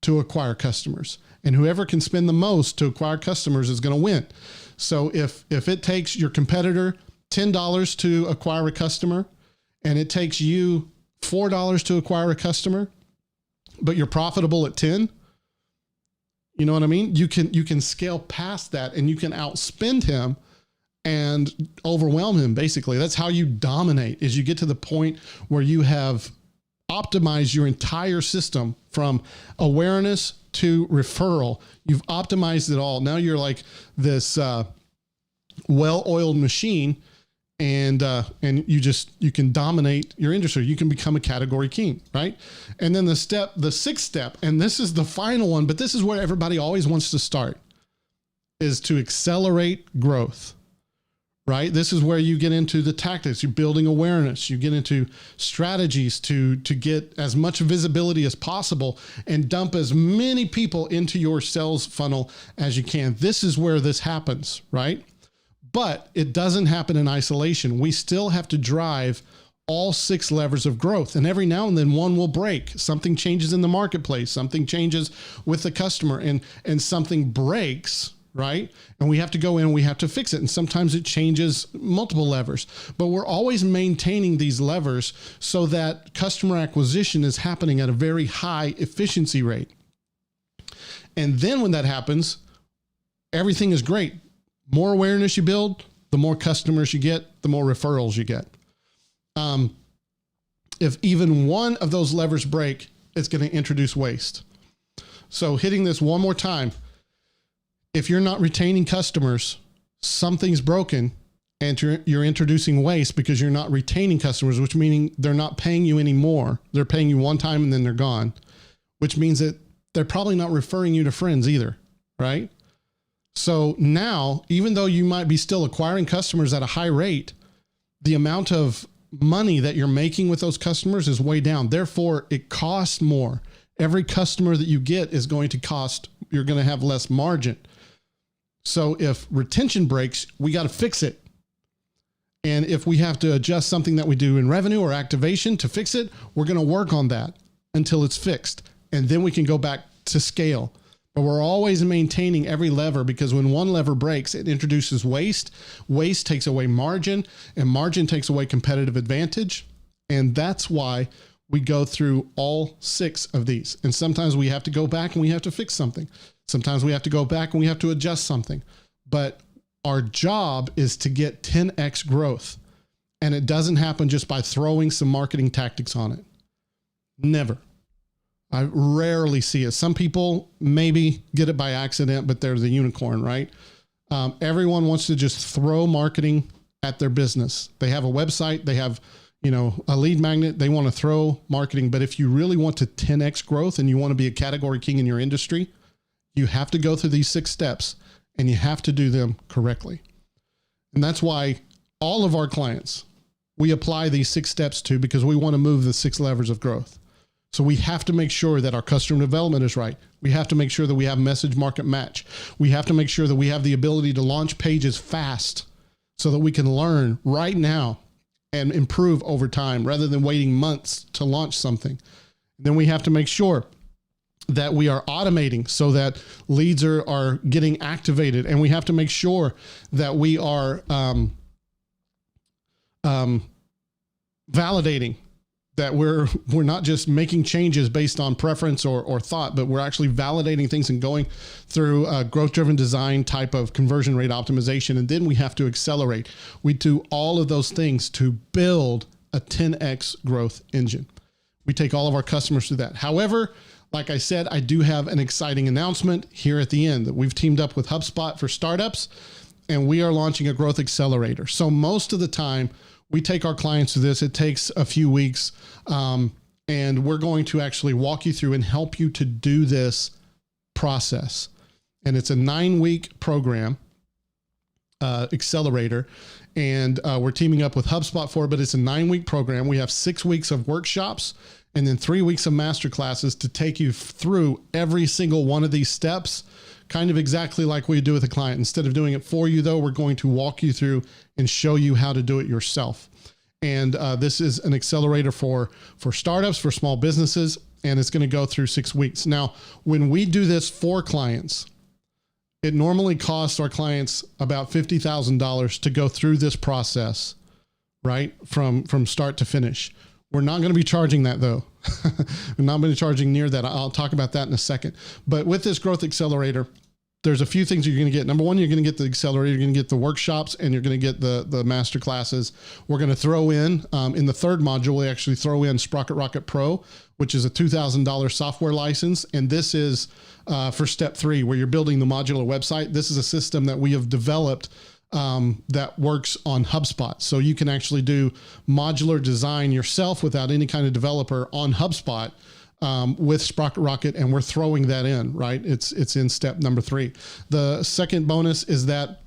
to acquire customers. And whoever can spend the most to acquire customers is going to win. So if it takes your competitor $10 to acquire a customer, and it takes you $4 to acquire a customer, but you're profitable at 10, you know what I mean? You can scale past that, and you can outspend him and overwhelm him. Basically, that's how you dominate, is you get to the point where you have optimized your entire system from awareness to referral. You've optimized it all. Now you're like this well-oiled machine, and you can dominate your industry. You can become a category king, right? And then the sixth step, and this is the final one, but this is where everybody always wants to start, is to accelerate growth, right? This is where you get into the tactics. You're building awareness. You get into strategies to get as much visibility as possible and dump as many people into your sales funnel as you can. This is where this happens, right? But it doesn't happen in isolation. We still have to drive all 6 levers of growth. And every now and then one will break. Something changes in the marketplace. Something changes with the customer, and something breaks, right? And we have to go in and we have to fix it. And sometimes it changes multiple levers. But we're always maintaining these levers so that customer acquisition is happening at a very high efficiency rate. And then when that happens, everything is great. More awareness you build, the more customers you get, the more referrals you get. If even one of those levers break, it's going to introduce waste. So hitting this one more time, if you're not retaining customers, something's broken, and you're introducing waste because you're not retaining customers, which meaning they're not paying you anymore. They're paying you one time and then they're gone, which means that they're probably not referring you to friends either, right? So now, even though you might be still acquiring customers at a high rate, the amount of money that you're making with those customers is way down. Therefore, it costs more. Every customer that you get is going to cost, you're going to have less margin. So if retention breaks, we got to fix it. And if we have to adjust something that we do in revenue or activation to fix it, we're going to work on that until it's fixed. And then we can go back to scale. But we're always maintaining every lever, because when one lever breaks, it introduces waste. Waste takes away margin, and margin takes away competitive advantage. And that's why we go through all 6 of these. And sometimes we have to go back and we have to fix something. Sometimes we have to go back and we have to adjust something. But our job is to get 10x growth. And it doesn't happen just by throwing some marketing tactics on it. Never. I rarely see it. Some people maybe get it by accident, but they're the unicorn, right? Everyone wants to just throw marketing at their business. They have a website, they have, a lead magnet, they want to throw marketing. But if you really want to 10x growth and you want to be a category king in your industry, you have to go through these 6 steps and you have to do them correctly. And that's why all of our clients, we apply these 6 steps to, because we want to move the 6 levers of growth. So we have to make sure that our customer development is right. We have to make sure that we have message market match. We have to make sure that we have the ability to launch pages fast so that we can learn right now and improve over time rather than waiting months to launch something. Then we have to make sure that we are automating so that leads are getting activated. And we have to make sure that we are validating, that we're not just making changes based on preference or thought, but we're actually validating things and going through a growth-driven design type of conversion rate optimization. And then we have to accelerate. We do all of those things to build a 10x growth engine. We take all of our customers through that. However, like I said, I do have an exciting announcement here at the end that we've teamed up with HubSpot for startups, and we are launching a growth accelerator. So most of the time, we take our clients through this. It takes a few weeks, and we're going to actually walk you through and help you to do this process. And it's a 9-week program, Accelerator, and we're teaming up with HubSpot for it, but it's a 9-week program. We have 6 weeks of workshops and then 3 weeks of masterclasses to take you through every single one of these steps, kind of exactly like we do with a client. Instead of doing it for you, though, we're going to walk you through and show you how to do it yourself. And this is an accelerator for startups, for small businesses, and it's going to go through 6 weeks. Now, when we do this for clients, it normally costs our clients about $50,000 to go through this process, right? From start to finish. We're not going to be charging that, though. We're not going to be charging near that. I'll talk about that in a second. But with this growth accelerator, there's a few things you're going to get. Number one, you're going to get the accelerator, you're going to get the workshops, and you're going to get the master classes. We're going to throw in the 3rd module, we actually throw in Sprocket Rocket Pro, which is a $2,000 software license. And this is for step 3, where you're building the modular website. This is a system that we have developed that works on HubSpot. So you can actually do modular design yourself without any kind of developer on HubSpot with Sprocket Rocket, and we're throwing that in, right? It's in step number 3. The second bonus is that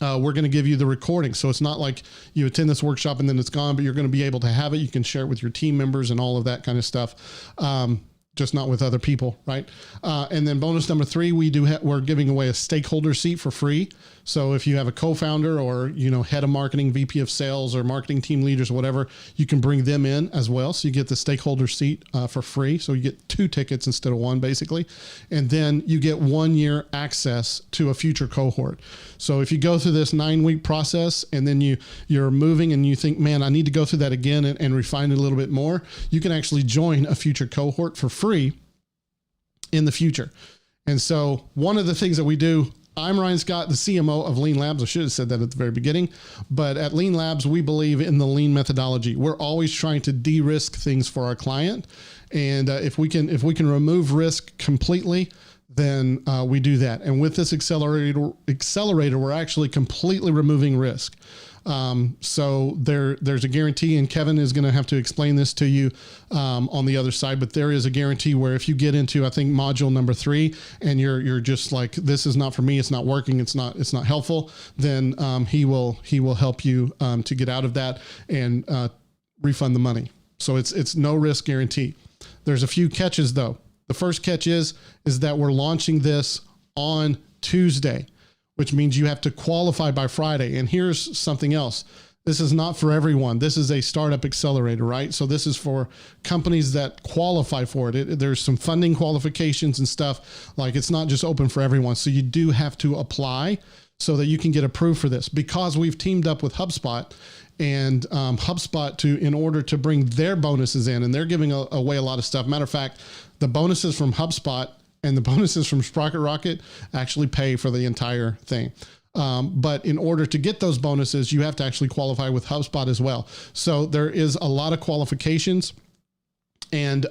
we're going to give you the recording. So it's not like you attend this workshop and then it's gone, but you're going to be able to have it. You can share it with your team members and all of that kind of stuff. Just not with other people, right? And then bonus number 3, we're giving away a stakeholder seat for free. So if you have a co-founder or, head of marketing, VP of sales, or marketing team leaders, or whatever, you can bring them in as well. So you get the stakeholder seat for free. So you get 2 tickets instead of 1, basically. And then you get 1 year access to a future cohort. So if you go through this 9-week process and then you're moving and you think, man, I need to go through that again and refine it a little bit more, you can actually join a future cohort for free in the future. And so one of the things that we do, I'm Ryan Scott, the CMO of Lean Labs. I should have said that at the very beginning, but at Lean Labs, we believe in the lean methodology. We're always trying to de-risk things for our client. And if we can remove risk completely, then we do that. And with this accelerator, we're actually completely removing risk. So there's a guarantee, and Kevin is going to have to explain this to you on the other side, but there is a guarantee where if you get into, I think, module number 3 and you're just like, this is not for me, it's not working, it's not helpful, then he will help you to get out of that and refund the money. So it's no risk guarantee. There's a few catches though. The first catch is that we're launching this on Tuesday, which means you have to qualify by Friday. And here's something else. This is not for everyone. This is a startup accelerator, right? So this is for companies that qualify for it. There's some funding qualifications and stuff. Like, it's not just open for everyone. So you do have to apply so that you can get approved for this, because we've teamed up with HubSpot and HubSpot in order to bring their bonuses in, and they're giving away a lot of stuff. Matter of fact, the bonuses from HubSpot and the bonuses from Sprocket Rocket actually pay for the entire thing. But in order to get those bonuses, you have to actually qualify with HubSpot as well. So there is a lot of qualifications, and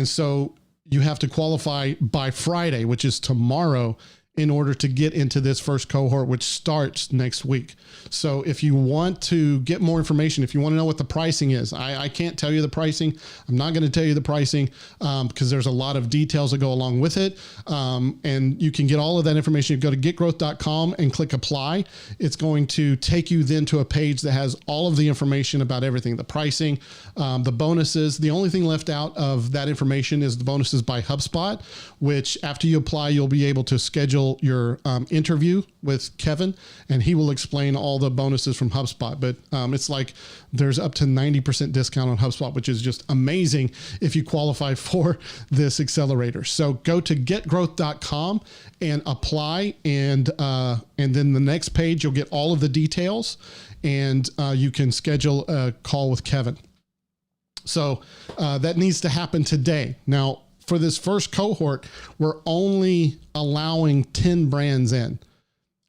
so you have to qualify by Friday, which is tomorrow, in order to get into this first cohort, which starts next week. So if you want to get more information, if you want to know what the pricing is, I can't tell you the pricing. I'm not going to tell you the pricing because there's a lot of details that go along with it. And you can get all of that information. You go to getgrowth.com and click apply. It's going to take you then to a page that has all of the information about everything, the pricing, the bonuses. The only thing left out of that information is the bonuses by HubSpot, which after you apply, you'll be able to schedule your interview with Kevin, and he will explain all the bonuses from HubSpot. But it's like there's up to 90% discount on HubSpot, which is just amazing if you qualify for this accelerator. So go to getgrowth.com and apply, and then the next page you'll get all of the details, and you can schedule a call with Kevin. So that needs to happen today. Now, for this first cohort, we're only allowing 10 brands in,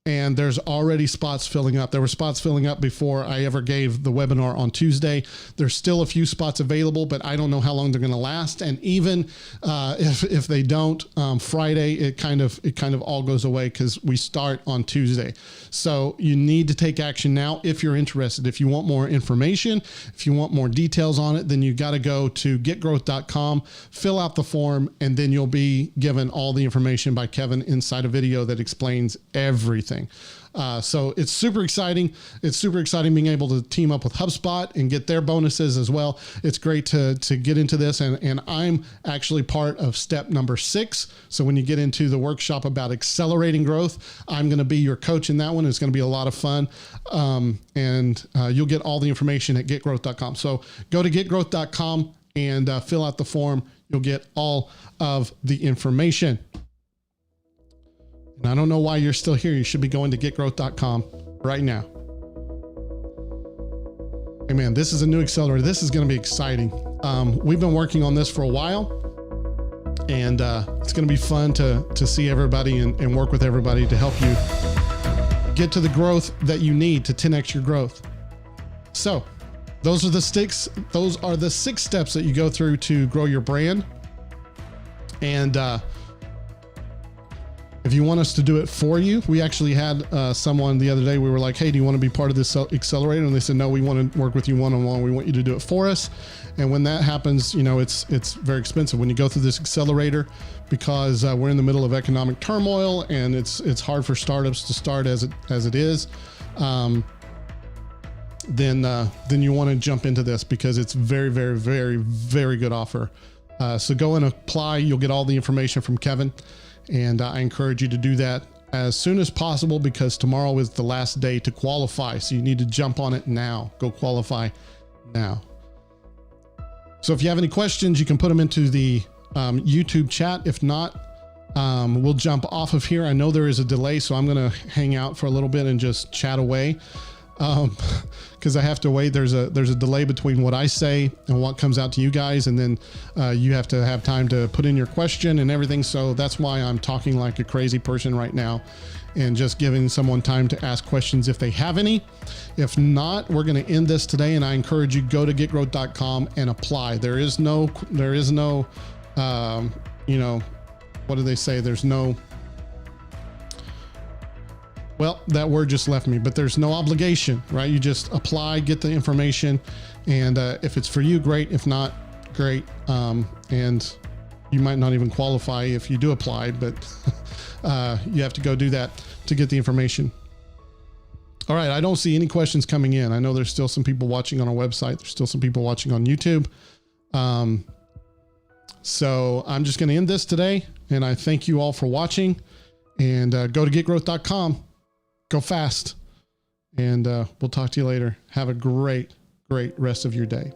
and there's already spots filling up. There were spots filling up before I ever gave the webinar on Tuesday. There's still a few spots available, but I don't know how long they're going to last. And even if they don't, Friday, it kind of all goes away because we start on Tuesday. So you need to take action now if you're interested. If you want more information, if you want more details on it, then you got to go to getgrowth.com, fill out the form, and then you'll be given all the information by Kevin inside a video that explains everything. So it's super exciting. It's super exciting being able to team up with HubSpot and get their bonuses as well. It's great to get into this. And I'm actually part of step number 6. So when you get into the workshop about accelerating growth, I'm going to be your coach in that one. It's going to be a lot of fun. And you'll get all the information at getgrowth.com. So go to getgrowth.com and fill out the form. You'll get all of the information. And I don't know why you're still here. You should be going to getgrowth.com right now. Hey man, this is a new accelerator. This is going to be exciting. We've been working on this for a while, and it's going to be fun to see everybody and work with everybody to help you get to the growth that you need to 10x your growth. So those are the 6 steps that you go through to grow your brand. And if you want us to do it for you, we actually had someone the other day. We were like, hey, do you want to be part of this accelerator? And they said, no, we want to work with you one-on-one. We want you to do it for us. And when that happens, it's very expensive when you go through this accelerator, because we're in the middle of economic turmoil, and it's hard for startups to start as it is. Then you want to jump into this because it's very, very, very, very good offer. So go and apply. You'll get all the information from Kevin. And I encourage you to do that as soon as possible, because tomorrow is the last day to qualify. So you need to jump on it now. Go qualify now. So if you have any questions, you can put them into the YouTube chat. If not, we'll jump off of here. I know there is a delay, so I'm going to hang out for a little bit and just chat away. Because I have to wait. There's a delay between what I say and what comes out to you guys, and then you have to have time to put in your question and everything. So that's why I'm talking like a crazy person right now, and just giving someone time to ask questions if they have any. If not, we're going to end this today, and I encourage you, go to getgrowth.com and apply. There is no what do they say? There's no, well, that word just left me, but there's no obligation, right? You just apply, get the information, and if it's for you, great. If not, great. And you might not even qualify if you do apply, but you have to go do that to get the information. All right, I don't see any questions coming in. I know there's still some people watching on our website. There's still some people watching on YouTube. So I'm just going to end this today, and I thank you all for watching. And go to getgrowth.com. Go fast, And we'll talk to you later. Have a great rest of your day.